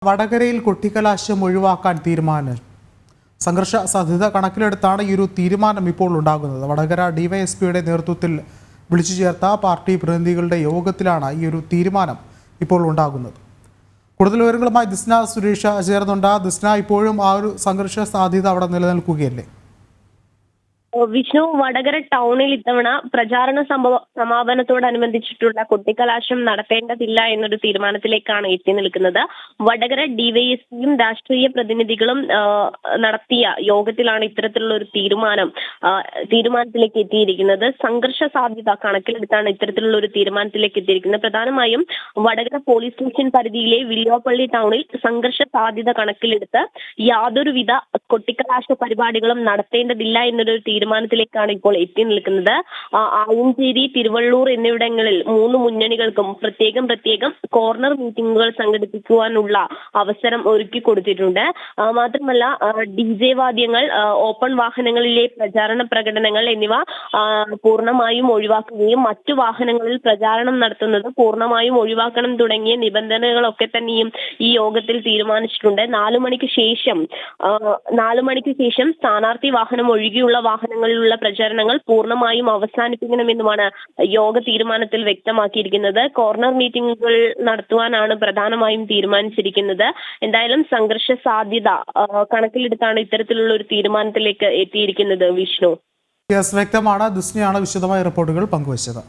വടകരയിൽ കൊട്ടിക്കലാശം ഒഴിവാക്കാൻ തീരുമാനം. സംഘർഷ സാധ്യത കണക്കിലെടുത്താണ് ഈ ഒരു തീരുമാനം ഇപ്പോൾ ഉണ്ടാകുന്നത്. വടകര ഡിവൈഎസ്പിയുടെ നേതൃത്വത്തിൽ വിളിച്ചു ചേർത്ത പാർട്ടി പ്രതിനിധികളുടെ യോഗത്തിലാണ് ഈ ഒരു തീരുമാനം ഇപ്പോൾ ഉണ്ടാകുന്നത്. കൂടുതൽ വിവരങ്ങളുമായി ദിസ്ന സുരേഷ് ചേർന്നുണ്ട്. ദിസ്ന, ഇപ്പോഴും ആ ഒരു സംഘർഷ സാധ്യത അവിടെ നിലനിൽക്കുകയല്ലേ? വിഷ്ണു, വടകര ടൗണിൽ ഇത്തവണ പ്രചാരണ സമാപനത്തോടനുബന്ധിച്ചിട്ടുള്ള കൊട്ടിക്കലാശം നടത്തേണ്ടതില്ല എന്നൊരു തീരുമാനത്തിലേക്കാണ് എത്തി നിൽക്കുന്നത്. വടകര ഡിവൈഎസ്പിയും രാഷ്ട്രീയ പ്രതിനിധികളും നടത്തിയ യോഗത്തിലാണ് ഇത്തരത്തിലുള്ള ഒരു തീരുമാനത്തിലേക്ക് എത്തിയിരിക്കുന്നത്. സംഘർഷ സാധ്യത കണക്കിലെടുത്താണ് ഇത്തരത്തിലുള്ള ഒരു തീരുമാനത്തിലേക്ക് എത്തിയിരിക്കുന്നത്. പ്രധാനമായും വടകര പോലീസ് സ്റ്റേഷൻ പരിധിയിലെ വില്ലോപ്പള്ളി ടൗണിൽ സംഘർഷ സാധ്യത കണക്കിലെടുത്ത് യാതൊരുവിധ കൊട്ടിക്കലാശ പരിപാടികളും നടത്തേണ്ടതില്ല എന്നൊരു തീരുമാനത്തിലേക്കാണ് ഇപ്പോൾ എത്തി നിൽക്കുന്നത്. ആയഞ്ചേരി, തിരുവള്ളൂർ എന്നിവിടങ്ങളിൽ 3 മുന്നണികൾക്കും പ്രത്യേകം കോർണർ മീറ്റിംഗുകൾ സംഘടിപ്പിക്കുവാനുള്ള അവസരം ഒരുക്കി കൊടുത്തിട്ടുണ്ട്. മാത്രമല്ല, DJ വാദ്യങ്ങൾ, ഓപ്പൺ വാഹനങ്ങളിലെ പ്രചാരണ പ്രകടനങ്ങൾ എന്നിവ പൂർണ്ണമായും ഒഴിവാക്കുകയും മറ്റു വാഹനങ്ങളിൽ പ്രചാരണം നടത്തുന്നത് പൂർണ്ണമായും ഒഴിവാക്കണം തുടങ്ങിയ നിബന്ധനകളൊക്കെ തന്നെയും ഈ യോഗത്തിൽ തീരുമാനിച്ചിട്ടുണ്ട്. 4 മണിക്ക് ശേഷം സ്ഥാനാർത്ഥി വാഹനം ഒഴികെയുള്ള വാഹനങ്ങളിലുള്ള പ്രചാരണങ്ങൾ പൂർണ്ണമായും അവസാനിപ്പിക്കണമെന്നുമാണ് യോഗ തീരുമാനത്തിൽ വ്യക്തമാക്കിയിരിക്കുന്നത്. കോർണർ മീറ്റിംഗുകൾ നടത്തുവാനാണ് പ്രധാനമായും തീരുമാനിച്ചിരിക്കുന്നത്. എന്തായാലും സംഘർഷ സാധ്യത കണക്കിലെടുത്താണ് ഇത്തരത്തിലുള്ള ഒരു തീരുമാനത്തിലേക്ക് എത്തിയിരിക്കുന്നത്. വിഷ്ണു, വ്യക്തമാണ്. ദിസ്നയാണ് വിശദമായ റിപ്പോർട്ടുകൾ പങ്കുവച്ചത്.